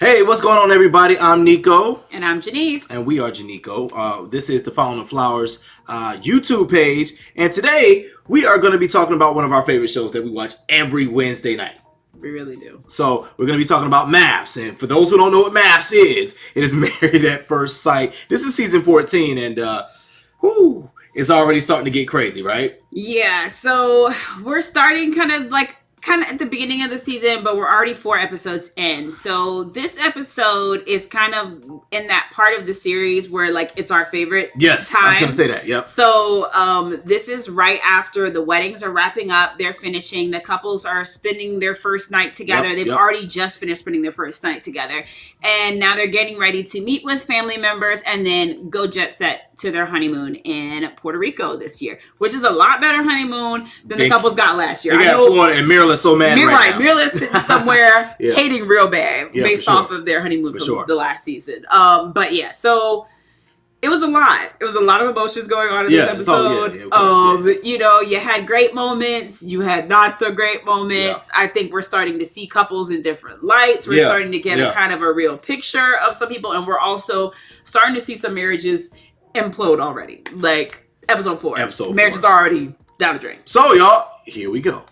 Hey, what's going on, everybody? I'm Nico. And I'm Janice. And we are Janico. This is the Following the Flowers YouTube page. And today, we are going to be talking about one of our favorite shows that we watch every Wednesday night. We really do. So, we're going to be talking about MAFS. And for those who don't know what MAFS is, it is Married at First Sight. This is season 14, and it's already starting to get crazy, right? Yeah, so we're starting kind of at the beginning of the season, but we're already 4 episodes in. So this episode is kind of in that part of the series where it's our favorite time. I was going to say that, yep. So this is right after the weddings are wrapping up. They're finishing. The couples are spending their first night together. They've already just finished spending their first night together. And now they're getting ready to meet with family members and then go jet set to their honeymoon in Puerto Rico this year, which is a lot better honeymoon than the couples got last year. They got Florida and Maryland so mad right now. Maryland's sitting somewhere hating real bad based off of their honeymoon from the last season. But yeah, so it was a lot. It was a lot of emotions going on in this episode. You know, you had great moments. You had not so great moments. I think we're starting to see couples in different lights. We're starting to get a kind of a real picture of some people. And we're also starting to see some marriages implode already. Like episode 4. Marriage is already down the drain. So y'all, here we go.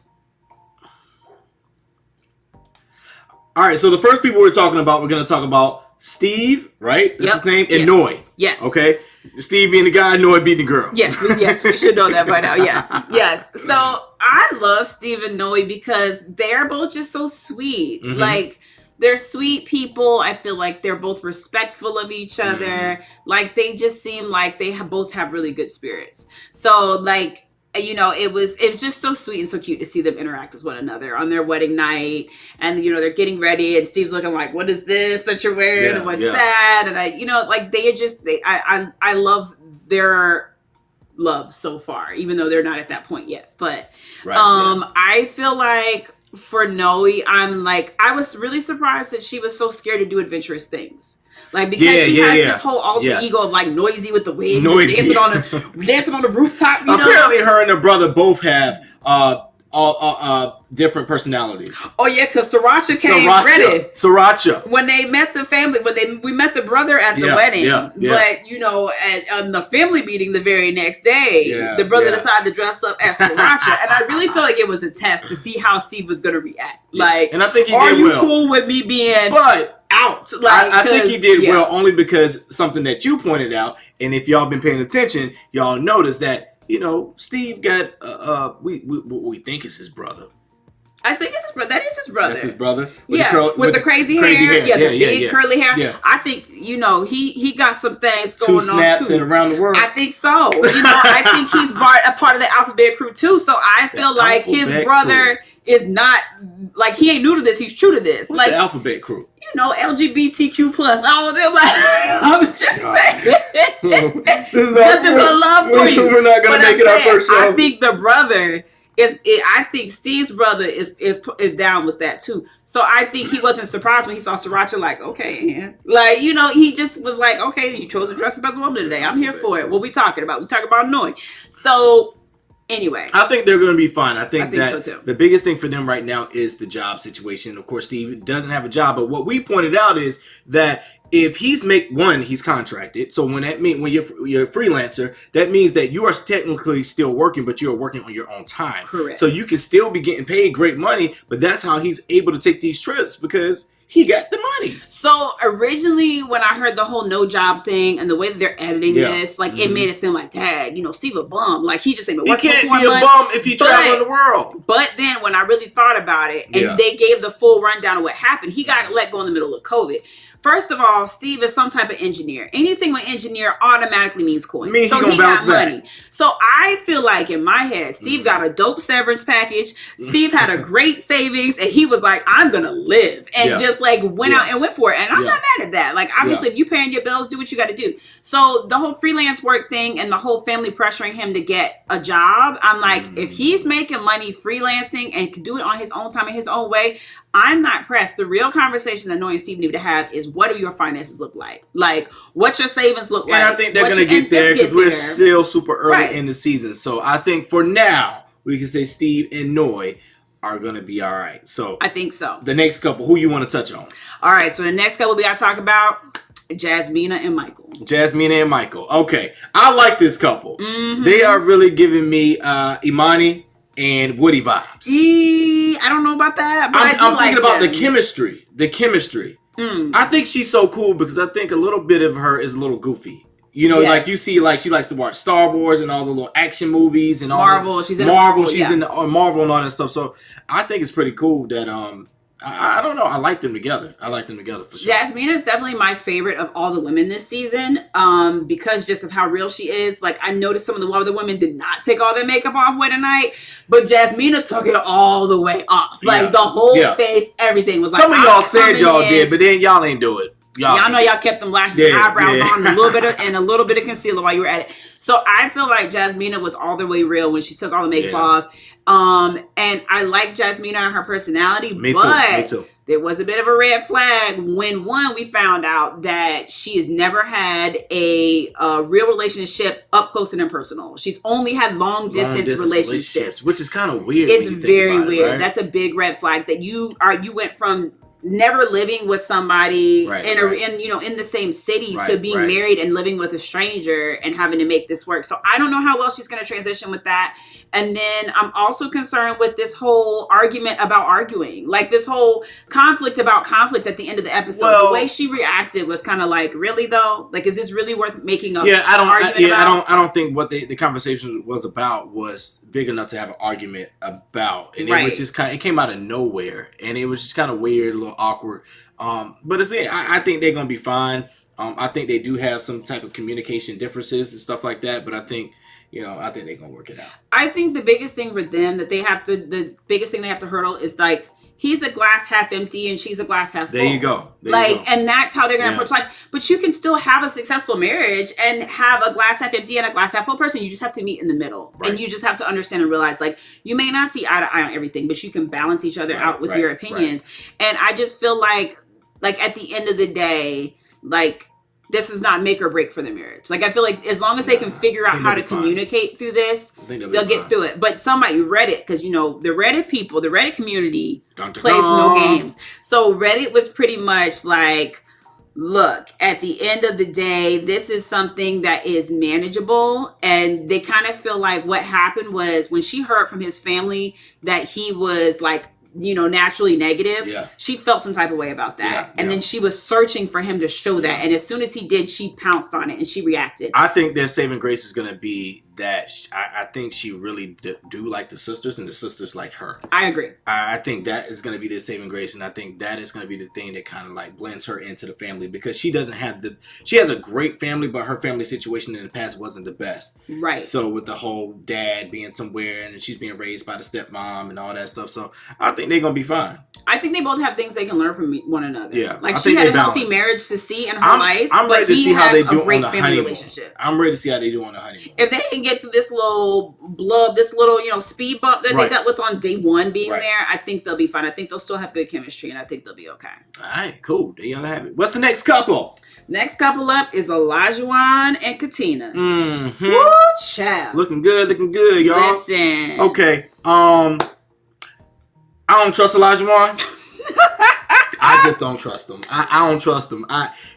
All right, so the first people we're going to talk about Steve, right? That's his name, and Noi. Yes. Okay. Steve being the guy, Noi being the girl. Yes, we should know that by now. Yes. So I love Steve and Noi because they're both just so sweet. Mm-hmm. Like, they're sweet people. I feel like they're both respectful of each other. Mm-hmm. Like, they just seem like they both have really good spirits. So, like, you know, it was just so sweet and so cute to see them interact with one another on their wedding night. And, you know, they're getting ready and Steve's looking like, what is this that you're wearing? And what's that? And I love their love so far, even though they're not at that point yet. But I feel like for Noe, I was really surprised that she was so scared to do adventurous things. Like, because she has this whole alter ego of, like, noisy with the wings, dancing on the rooftop, you know? Apparently her and her brother both have different personalities. Oh, yeah, because Sriracha came ready. Sriracha. When they met the family, we met the brother at the wedding. But, you know, on the family meeting the very next day, the brother decided to dress up as Sriracha. And I really feel like it was a test to see how Steve was going to react. Like, and I think he did are you cool with me being out? Like, I think he did well only because something that you pointed out, and if y'all been paying attention, y'all noticed that, you know, Steve got we think is his brother. I think it's his brother. That is his brother. That's his brother. With the crazy hair. Yeah, the big curly hair. Yeah. I think, you know, he got some things going on too. 2 snaps and around the world. I think so. You know, I think he's a part of the alphabet crew too. So I feel like his brother is not, like, he ain't new to this. He's true to this. What's the alphabet crew? You know, LGBTQ plus, all of them. Like, I'm just saying. Nothing but love for you. We're not gonna make it our first show. I think the brother I think Steve's brother is down with that too. So I think he wasn't surprised when he saw Sriracha. Like, okay, man. Like, you know, he just was like, okay, you chose to dress up as a woman today. I'm here for it. What we talking about? We talking about Noi. So anyway, I think they're going to be fine. I think that so too. The biggest thing for them right now is the job situation. Of course, Steve doesn't have a job, but what we pointed out is that if he's he's contracted. So when you're a freelancer, that means that you are technically still working, but you are working on your own time. Correct. So you can still be getting paid great money, but that's how he's able to take these trips because he got the money. So originally, when I heard the whole no job thing and the way that they're editing this, like it made it seem like, dang, you know, Steve a bum. Like he just ain't been working for 4 months. He can't be a bum if he traveling the world. But then when I really thought about it, and they gave the full rundown of what happened, he got let go in the middle of COVID. First of all, Steve is some type of engineer. Anything with engineer automatically means coins. So he got money. So I feel like in my head, Steve got a dope severance package. Steve had a great savings, and he was like, I'm going to live. And just like went out and went for it. And I'm not mad at that. Like, obviously, if you're paying your bills, do what you got to do. So the whole freelance work thing and the whole family pressuring him to get a job, I'm like, if he's making money freelancing and can do it on his own time in his own way, I'm not pressed. The real conversation that Noi and Steve need to have is, what do your finances look like? Like, what your savings look like? And I think they're going to get there because we're still super early in the season. So I think for now, we can say Steve and Noi are gonna be all right. So I think so. The next couple, who you want to touch on? All right, so the next couple we gotta talk about, Jasmina and Michael. Jasmina and Michael. Okay, I like this couple. Mm-hmm. They are really giving me Imani and Woody vibes. I don't know about that, but I'm thinking about the chemistry. The chemistry. I think she's so cool because I think a little bit of her is a little goofy. You know, like you see, like she likes to watch Star Wars and all the little action movies and all Marvel. She's in Marvel. She's in Marvel and all that stuff. So I think it's pretty cool that I don't know. I like them together. I like them together for sure. Jasmina is definitely my favorite of all the women this season, because just of how real she is. Like, I noticed some of the other women did not take all their makeup off way tonight, but Jasmina took it all the way off. Like the whole face, everything was like. Some of y'all said y'all did, but then y'all ain't do it. Y'all know y'all kept them lashes and eyebrows on, a little bit of concealer while you were at it. So I feel like Jasmina was all the way real when she took all the makeup off. And I like Jasmina and her personality, Me too. There was a bit of a red flag when we found out that she has never had a real relationship up close and impersonal. She's only had long distance relationships, which is kind of weird. It's very weird. Right? That's a big red flag that you went from never living with somebody in the same city to being married and living with a stranger and having to make this work. So I don't know how well she's going to transition with that. And then I'm also concerned with this whole argument about arguing, like this whole conflict about conflict at the end of the episode. Well, the way she reacted was kind of like, really though? Like, is this really worth making a argument about? I don't think what the conversation was about was big enough to have an argument about. And it was just it came out of nowhere, and it was just kind of weird, a little awkward. But I think they're gonna be fine. I think they do have some type of communication differences and stuff like that, but I think they're gonna work it out. I think the biggest thing for them the biggest thing they have to hurdle is like, he's a glass half empty and she's a glass half full. There you go. And that's how they're going to approach life. But you can still have a successful marriage and have a glass half empty and a glass half full person. You just have to meet in the middle. Right. And you just have to understand and realize, like, you may not see eye to eye on everything, but you can balance each other out with your opinions. Right. And I just feel like at the end of the day, like, this is not make or break for the marriage. Like, I feel like as long as they can figure out how to communicate through this, they'll get through it. But somebody Reddit, because, the Reddit people, the Reddit community plays no games. So Reddit was pretty much like, look, at the end of the day, this is something that is manageable. And they kind of feel like what happened was when she heard from his family that he was like, naturally negative, she felt some type of way about that. And then she was searching for him to show that. And as soon as he did, she pounced on it and she reacted. I think their saving grace is going to be that I think she really do like the sisters and the sisters like her. I agree. I think that is going to be their saving grace. And I think that is going to be the thing that kind of like blends her into the family, because she doesn't have she has a great family, but her family situation in the past wasn't the best. Right. So with the whole dad being somewhere and she's being raised by the stepmom and all that stuff. So I think they're going to be fine. I think they both have things they can learn from one another. Yeah. Like, she had a healthy marriage to see in her life. I'm ready to see how they do on the honeymoon. Relationship. I'm ready to see how they do on the honeymoon. If they can get through this little blub, this little, speed bump that they dealt with on day one being there, I think they'll be fine. I think they'll still have good chemistry, and I think they'll be okay. All right, cool. There y'all have it. What's the next couple? Next couple up is Olajuwon and Katina. Mm-hmm. Woo, child. Looking good, y'all. Listen. Okay. I don't trust Olajuwon. I just don't trust him. I don't trust him.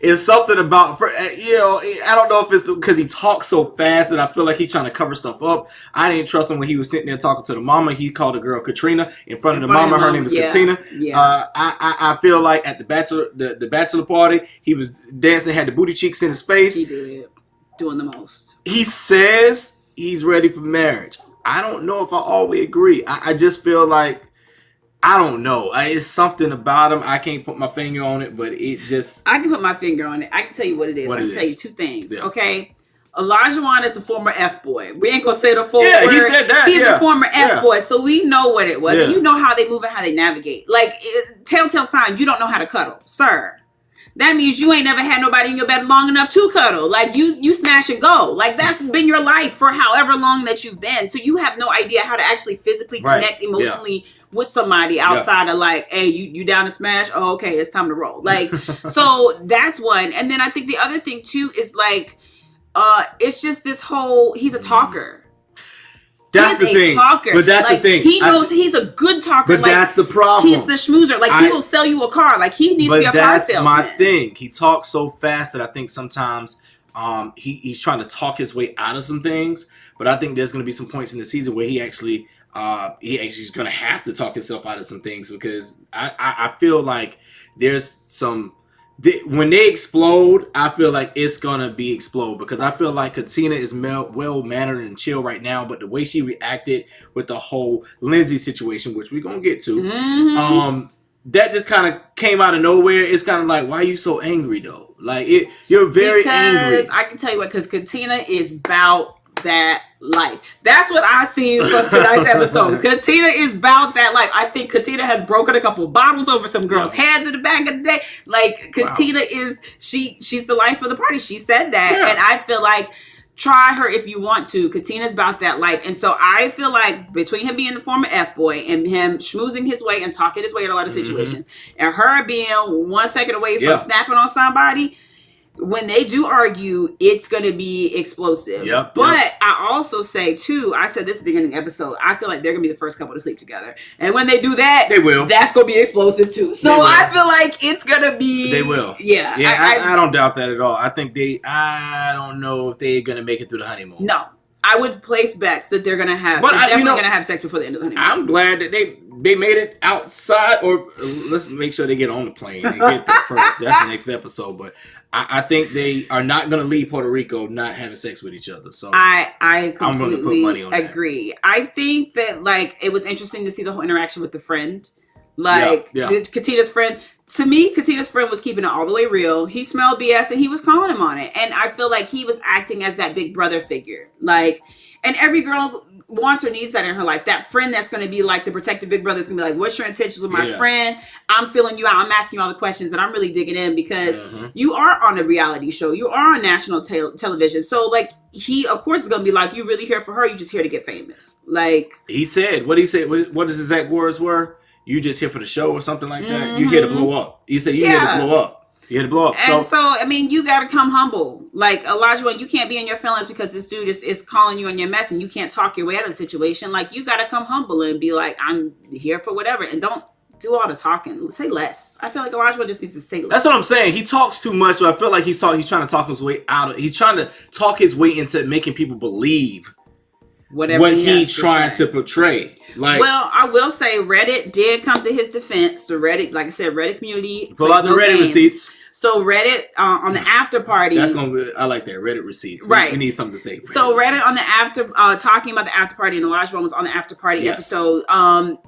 It's something about, I don't know if it's because he talks so fast that I feel like he's trying to cover stuff up. I didn't trust him when he was sitting there talking to the mama. He called the girl Katrina in front of the mama. Her name was Katina. Yeah. I feel like at the bachelor party, he was dancing, had the booty cheeks in his face. He did. Doing the most. He says he's ready for marriage. I don't know if I always agree. I just feel like, I don't know. It's something about him. I can't put my finger on it, but it just... I can put my finger on it. I can tell you what it is. I can tell you two things, okay? Olajuwon is a former F-boy. We ain't going to say the full word. Yeah, he said that. He's a former F-boy, so we know what it was. Yeah. And you know how they move and how they navigate. Like, telltale sign, you don't know how to cuddle. Sir. That means you ain't never had nobody in your bed long enough to cuddle. Like, you smash and go. Like, that's been your life for however long that you've been. So you have no idea how to actually physically connect emotionally with somebody outside of like, hey, you down to smash? Oh, okay, it's time to roll. Like, so that's one. And then I think the other thing too is like, it's just this whole, he's a talker. That's the thing. Talker. But that's the thing. He knows he's a good talker. But that's the problem. He's the schmoozer. Like, he will sell you a car. Like, he needs to be a car salesman. But that's my thing. He talks so fast that I think sometimes he's trying to talk his way out of some things. But I think there's going to be some points in the season where he actually is going to have to talk himself out of some things, because I feel like there's some... When they explode, I feel like it's gonna be explode, because I feel like Katina is well mannered and chill right now, but the way she reacted with the whole Lindsay situation, which we're gonna get to, that just kind of came out of nowhere. It's kind of like, why are you so angry though? Like, you're very angry. I can tell you what, because Katina is about that life. That's what I seen from tonight's episode. Katina is about that life. I think Katina has broken a couple bottles over some girls' heads in the back of the day. Like, Katina is she's the life of the party. She said that, and I feel like, try her if you want to. Katina's about that life, and so I feel like between him being the former F-boy and him schmoozing his way and talking his way in a lot of situations, and her being 1 second away from snapping on somebody, when they do argue, it's going to be explosive. But I also say, too, I said this at the beginning of the episode, I feel like they're going to be the first couple to sleep together. And when they do that, they will. That's going to be explosive, too. So I feel like it's going to be... They will. Yeah. I don't doubt that at all. I think I don't know if they're going to make it through the honeymoon. No. I would place bets that they're going to have... But they're definitely going to have sex before the end of the honeymoon. I'm glad that they made it outside, or let's make sure they get on the plane and get there first. That's the next episode. But I think they are not going to leave Puerto Rico not having sex with each other. So I completely I'm going to put money on agree. That. I think that, like, it was interesting to see the whole interaction with the friend. Like, Katina's friend. To me, Katina's friend was keeping it all the way real. He smelled BS and he was calling him on it. And I feel like he was acting as that big brother figure. Like, and every girl wants or needs that in her life. That friend that's going to be like the protective big brother is going to be like, what's your intentions with my friend? I'm feeling you out. I'm asking you all the questions, and I'm really digging in because you are on a reality show. You are on national television. So, like, he, of course, is going to be like, you really here for her? You just here to get famous. Like, he said, what his exact words were? You just here for the show or something like that? You here to blow up. You said you here to blow up. You had to blow up. And so, I mean, you got to come humble. Like, Elijah, you can't be in your feelings because this dude is calling you on your mess and you can't talk your way out of the situation. Like, you got to come humble and be like, I'm here for whatever. And don't do all the talking. Say less. I feel like Elijah just needs to say less. That's what I'm saying. He talks too much, but I feel like he's trying to talk his way out of... He's trying to talk his way into making people believe whatever what he's trying to portray. Like, well, I will say Reddit did come to his defense. The Reddit, like I said, Reddit community. Pull out the Reddit receipts. So Reddit on the after party. That's gonna be, I like that, Reddit receipts. Right. We need something to say. So Reddit on the after talking about the after party, and Elijah was on the after party episode.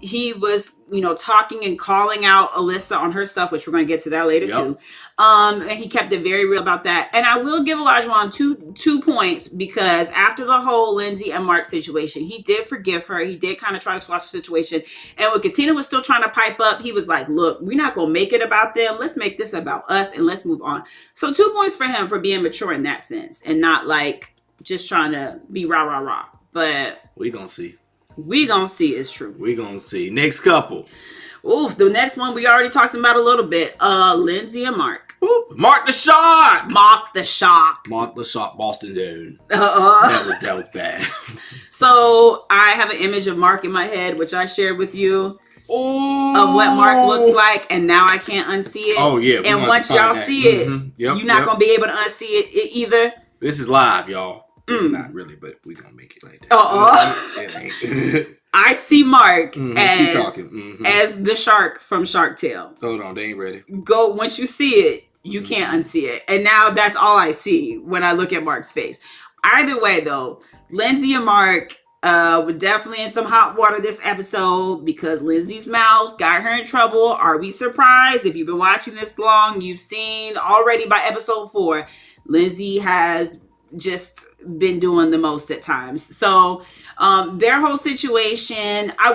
He was, talking and calling out Alyssa on her stuff, which we're gonna get to that later too. And he kept it very real about that. And I will give Elijah two points, because after the whole Lindsay and Mark situation, he did forgive her. He did kind of try to squash the situation. And when Katina was still trying to pipe up, he was like, look, we're not gonna make it about them. Let's make this about us and let's move on. So 2 points for him for being mature in that sense and not like just trying to be rah rah rah. But we gonna see. We gonna see is true. We gonna see. Next couple. Ooh, the next one we already talked about a little bit. Lindsay and Mark. Ooh, Mark the Shark. Mark the Shark. Mark the Shark, Boston's own. That was bad. So I have an image of Mark in my head, which I shared with you. Ooh. Of what Mark looks like, and now I can't unsee it. Oh yeah. And once y'all see it, you're not gonna be able to unsee it either. This is live, y'all. It's not really, but we gonna make it like that. I see Mark as the shark from Shark Tale. Hold on, they ain't ready. Once you see it, you can't unsee it. And now that's all I see when I look at Mark's face. Either way, though, Lindsay and Mark were definitely in some hot water this episode because Lindsay's mouth got her in trouble. Are we surprised? If you've been watching this long, you've seen already by episode 4, Lindsay has just been doing the most at times. So their whole situation, I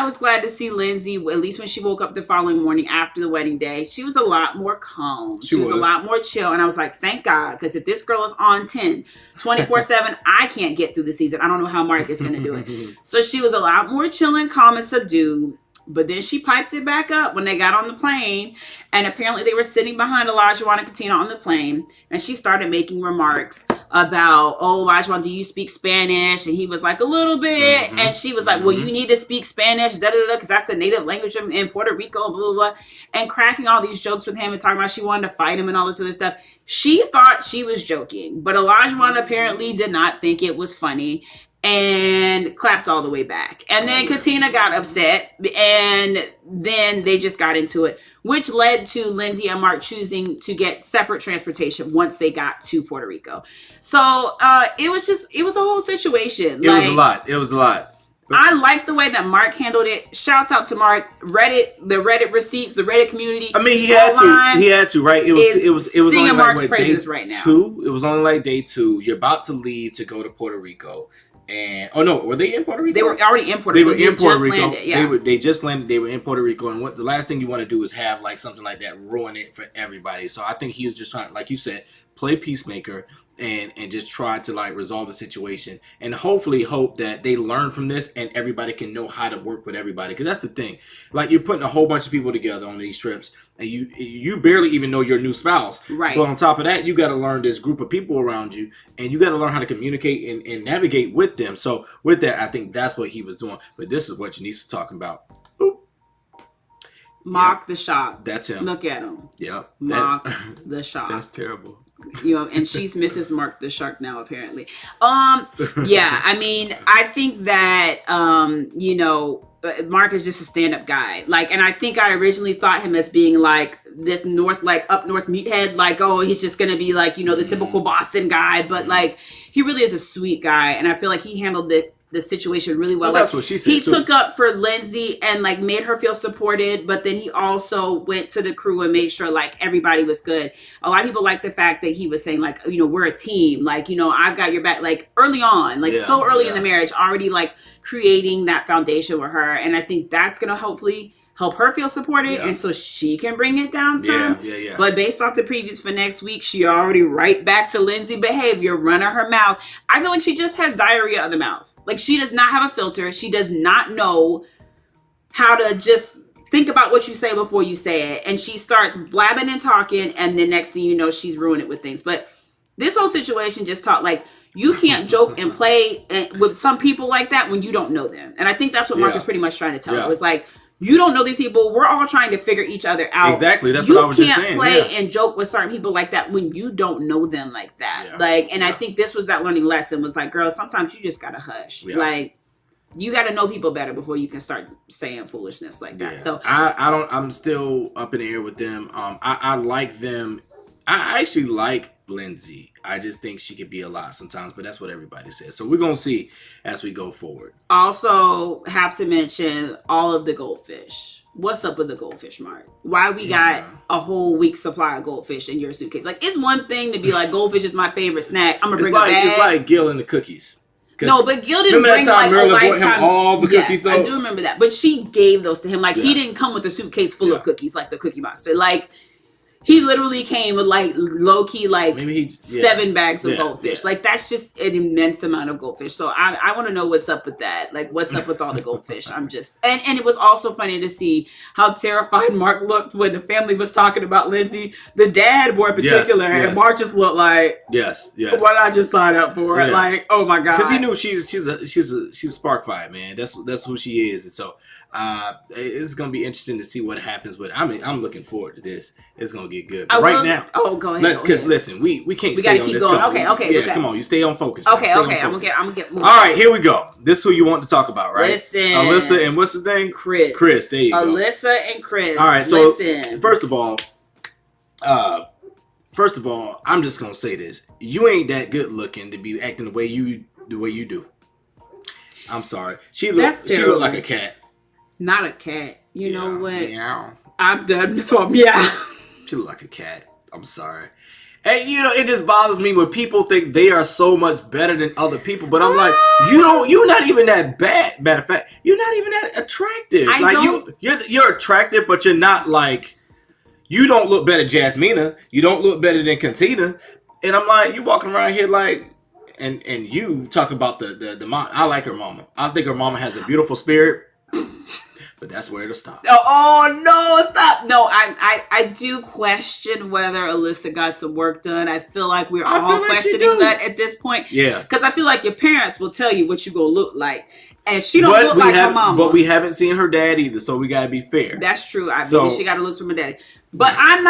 was glad to see Lindsay, at least when she woke up the following morning after the wedding day, she was a lot more calm. She was a lot more chill. And I was like, thank God, because if this girl is on 10, 24/7, I can't get through the season. I don't know how Mark is going to do it. So she was a lot more chill and calm and subdued. But then she piped it back up when they got on the plane. And apparently they were sitting behind Olajuwon and Katina on the plane. And she started making remarks about, oh, Olajuwon, do you speak Spanish? And he was like, a little bit. Mm-hmm. And she was like, well, you need to speak Spanish, because that's the native language in Puerto Rico, blah, blah, blah. And cracking all these jokes with him and talking about she wanted to fight him and all this other stuff. She thought she was joking. But Olajuwon apparently did not think it was funny. And clapped all the way back. And then Katina got upset, and then they just got into it, which led to Lindsay and Mark choosing to get separate transportation once they got to Puerto Rico. So it was a whole situation. It was a lot. I like the way that Mark handled it. Shouts out to Mark. Reddit, the Reddit receipts, the Reddit community. I mean, he had to, right? It was only like Mark's praises right now. 2. It was only like day 2. You're about to leave to go to Puerto Rico. And were they in Puerto Rico? They were already in Puerto Rico. They were in Puerto Rico. Landed, yeah. They just landed. They were in Puerto Rico, and the last thing you want to do is have like something like that ruin it for everybody. So I think he was just trying, like you said, play peacemaker and just try to like resolve the situation, and hopefully hope that they learn from this and everybody can know how to work with everybody. Because that's the thing, like you're putting a whole bunch of people together on these trips, and you barely even know your new spouse. Right. But on top of that, you got to learn this group of people around you, and you got to learn how to communicate and navigate with them. So with that, I think that's what he was doing. But this is what Janice is talking about. Mock the shock. That's him. Look at him. Yep. Mock the shock. That's terrible. And she's Mrs. Mark the Shark now, apparently. Yeah, I mean, I think that, Mark is just a stand-up guy. Like, and I think I originally thought him as being like this up north meathead. Like, oh, he's just going to be like, the typical Boston guy. But like, he really is a sweet guy. And I feel like he handled the situation really well. That's what she said. He took up for Lindsay and like made her feel supported, but then he also went to the crew and made sure like everybody was good. A lot of people like the fact that he was saying like, we're a team. Like, I've got your back. Like early on, like so early in the marriage, already like creating that foundation with her. And I think that's going to hopefully help her feel supported, and so she can bring it down some. Yeah. But based off the previews for next week, she already right back to Lindsay behavior, running her mouth. I feel like she just has diarrhea of the mouth. Like she does not have a filter. She does not know how to just think about what you say before you say it. And she starts blabbing and talking, and then next thing you know, she's ruining it with things. But this whole situation just taught like, you can't joke and play with some people like that when you don't know them. And I think that's what Mark is pretty much trying to tell. It was like, you don't know these people. We're all trying to figure each other out. Exactly. That's what I was just saying. You can't play and joke with certain people like that when you don't know them like that. Yeah. Like, and I think this was that learning lesson was like, girl, sometimes you just gotta hush. Yeah. Like, you gotta know people better before you can start saying foolishness like that. So I'm still up in the air with them. I like them. I actually like Lindsay. I just think she could be a lot sometimes, but that's what everybody says. So we're going to see as we go forward. Also have to mention all of the goldfish. What's up with the goldfish, Mark? Why we got a whole week's supply of goldfish in your suitcase? Like, it's one thing to be like, goldfish is my favorite snack. I'm going to bring a bag. It's like Gil and the cookies. No, but Gil didn't bring like a lifetime. Him all the cookies, though. I do remember that. But she gave those to him. Like, he didn't come with a suitcase full of cookies like the Cookie Monster. Like, he literally came with like low key like 7 bags of goldfish. Yeah. Like that's just an immense amount of goldfish. So I want to know what's up with that. Like what's up with all the goldfish? I'm just and it was also funny to see how terrified Mark looked when the family was talking about Lindsay. The dad more in particular, and Mark just looked like what did I just sign up for? Yeah. Like oh my god, because he knew she's a spark fire, man. That's who she is, and so. It's gonna be interesting to see what happens with. I mean, I'm looking forward to this. It's gonna get good. But right now, go ahead. Because listen, we can't. We gotta keep going. Okay. Yeah, come on. You stay on focus. Okay. I'm gonna get moving. All right, here we go. This is who you want to talk about, right? Listen, Alyssa and what's his name? Chris. There you go. Alyssa and Chris. All right. So first of all, I'm just gonna say this: you ain't that good looking to be acting the way you do. I'm sorry. She looked like a cat. Not a cat. You know what? Meow. I'm done. So meow. She look like a cat. I'm sorry. And it just bothers me when people think they are so much better than other people. But I'm like, you're not even that bad. Matter of fact, you're not even that attractive. You're attractive, but you're not like, you don't look better than Jasmina. You don't look better than Katina. And I'm like, you walking around here like, and you talk about the mom. I like her mama. I think her mama has a beautiful spirit. but that's where it'll stop. Oh no, stop. No, I do question whether Alyssa got some work done. I feel like we're all questioning that at this point. Yeah. Because I feel like your parents will tell you what you're going to look like. And she don't look like her mama. But we haven't seen her dad either, so we got to be fair. That's true. Maybe she got to look from her daddy. But I'm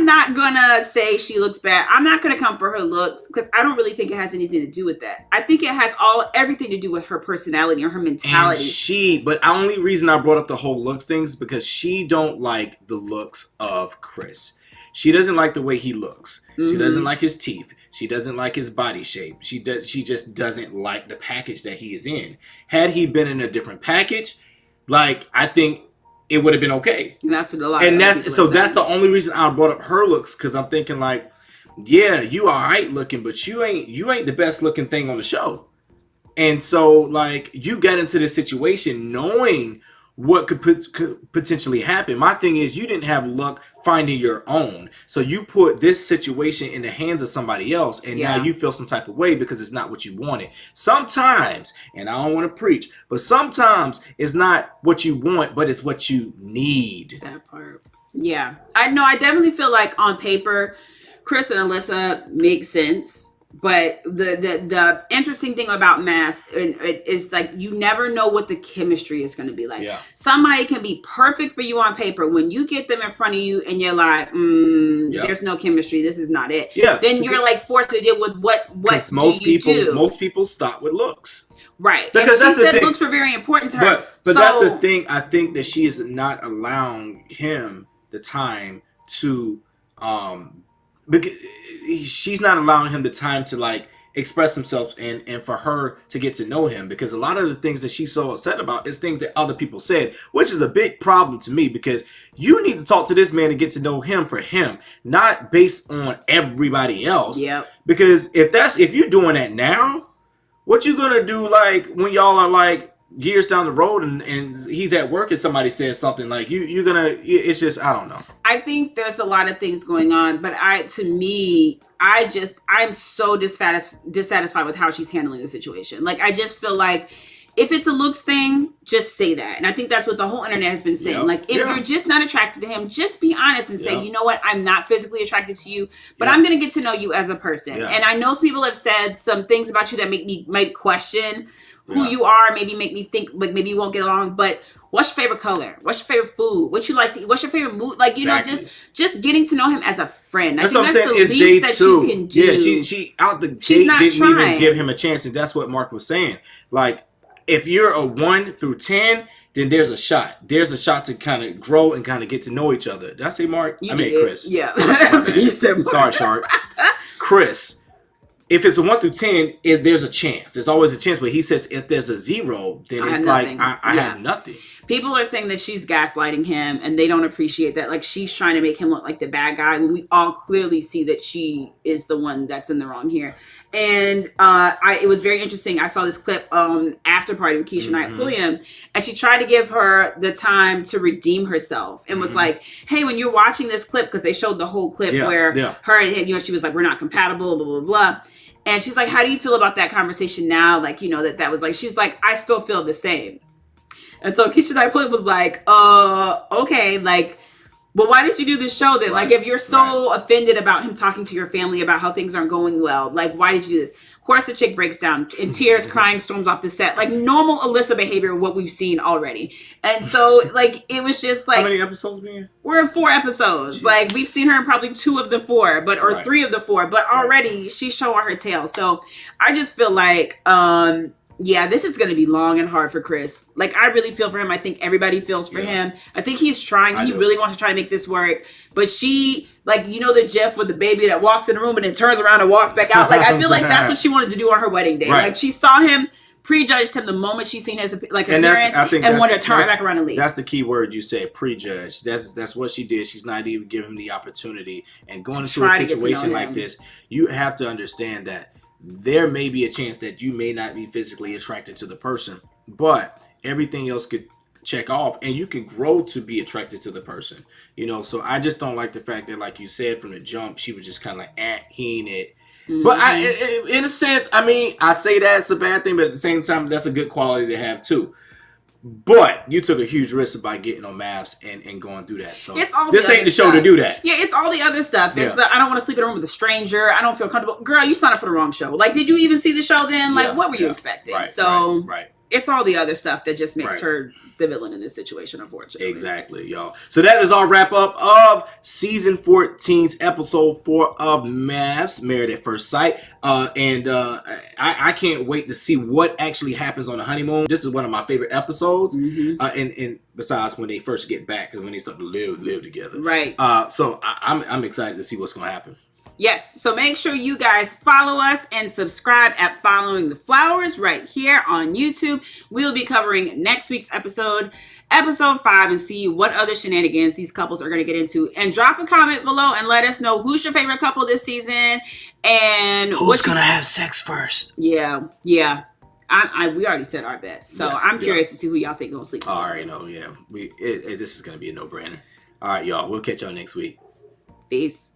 not going to say she looks bad. I'm not going to come for her looks because I don't really think it has anything to do with that. I think it has everything to do with her personality or her mentality. But the only reason I brought up the whole looks thing is because she don't like the looks of Chris. She doesn't like the way he looks. Mm-hmm. She doesn't like his teeth. She doesn't like his body shape. She just doesn't like the package that he is in. Had he been in a different package, like, I think it would have been okay. And that's what a lot that's the only reason I brought up her looks, because I'm thinking like, yeah, you all right looking, but you ain't the best looking thing on the show. And so like, you got into this situation knowing what could potentially happen. My thing is, you didn't have luck finding your own. So you put this situation in the hands of somebody else, and now you feel some type of way because it's not what you wanted. Sometimes, and I don't want to preach, but sometimes it's not what you want, but it's what you need. That part. Yeah. I definitely feel like on paper, Chris and Alyssa make sense. But the interesting thing about MAFS is like, you never know what the chemistry is going to be like. Yeah. Somebody can be perfect for you on paper. When you get them in front of you and you're like, there's no chemistry. This is not it. Yeah. Then you're like forced to deal with what most people stop with looks. Right. Because and she said looks were very important to her. But that's the thing. I think that she is not allowing him the time to because she's not allowing him the time to like express himself and for her to get to know him, because a lot of the things that she's so upset about is things that other people said, which is a big problem to me, because you need to talk to this man and get to know him for him, not based on everybody else. Yep. Because if you're doing that now, what you gonna do like when y'all are like years down the road and he's at work and somebody says something like you're gonna, it's just, I don't know. I think there's a lot of things going on, but I'm so dissatisfied with how she's handling the situation. Like, I just feel like if it's a looks thing, just say that. And I think that's what the whole internet has been saying. Yep. Like, if you're just not attracted to him, just be honest and say, you know what, I'm not physically attracted to you, but I'm going to get to know you as a person. And I know some people have said some things about you that might question who you are, maybe make me think, like, maybe you won't get along, but what's your favorite color? What's your favorite food? What you like to eat? What's your favorite mood? Like, you know, just getting to know him as a friend. That's what I'm saying. It's day 2. You can do. Yeah, she out the gate didn't even give him a chance, and that's what Mark was saying. Like, if you're a 1 through 10, then there's a shot. There's a shot to kind of grow and kind of get to know each other. Did I say Mark? I mean Chris. Yeah. You said Mark. Sorry, Shark. Chris. If it's a 1 through 10, there's a chance. There's always a chance. But he says if there's a 0, then it's like I have nothing. People are saying that she's gaslighting him, and they don't appreciate that. Like, she's trying to make him look like the bad guy when we all clearly see that she is the one that's in the wrong here. And it was very interesting. I saw this clip after party with Keisha Knight Pulliam, and she tried to give her the time to redeem herself and was like, hey, when you're watching this clip, because they showed the whole clip where her and him, you know, she was like, we're not compatible, blah, blah, blah. And she's like, how do you feel about that conversation now? Like, you know, that was like, she's like, I still feel the same. And so Keisha Knight Pulliam was like, okay, like, but why did you do this show then? Like, if you're so offended about him talking to your family about how things aren't going well, like, why did you do this? Of course, the chick breaks down in tears, crying, storms off the set. Like, normal Alyssa behavior, what we've seen already. And so, like, it was just like... How many episodes being? We're in 4 episodes. Jesus. Like, we've seen her in probably 2 of the 4, or 3 of the 4. But already, she's showing her tail. So, I just feel like... yeah, this is going to be long and hard for Chris. Like, I really feel for him. I think everybody feels for him. I think he's trying. He really wants to try to make this work. But she, like, you know the gif with the baby that walks in the room and then turns around and walks back out? Like, I feel like that's what she wanted to do on her wedding day. Like, she saw him, prejudged him the moment she seen his, like, appearance, and wanted to turn back around and leave. That's the key word you said, prejudged. That's what she did. She's not even giving him the opportunity. And going into a situation like this, you have to understand that there may be a chance that you may not be physically attracted to the person, but everything else could check off and you can grow to be attracted to the person, you know? So I just don't like the fact that, like you said, from the jump, she was just kind of like, he ain't it. But in a sense, I mean, I say that it's a bad thing, but at the same time, that's a good quality to have too. But you took a huge risk by getting on MAFS and going through that. So it's all this ain't the show to do that. Yeah, it's all the other stuff. It's the I don't want to sleep in a room with a stranger. I don't feel comfortable. Girl, you signed up for the wrong show. Like, did you even see the show then? Like, what were you expecting? Right, so right. It's all the other stuff that just makes her the villain in this situation, unfortunately. Exactly, y'all. So that is our wrap up of season 14's episode 4 of MAFS, Married at First Sight. I can't wait to see what actually happens on the honeymoon. This is one of my favorite episodes. And besides when they first get back, because when they start to live together. Right. So I'm excited to see what's going to happen. Yes, so make sure you guys follow us and subscribe at Following the Flowers right here on YouTube. We'll be covering next week's episode 5, and see what other shenanigans these couples are going to get into. And drop a comment below and let us know who's your favorite couple this season and who's going to have sex first. Yeah. We already said our bets, so yes, I'm curious to see who y'all think gonna sleep. I already know. Yeah, this is going to be a no-brainer. All right, y'all. We'll catch y'all next week. Peace.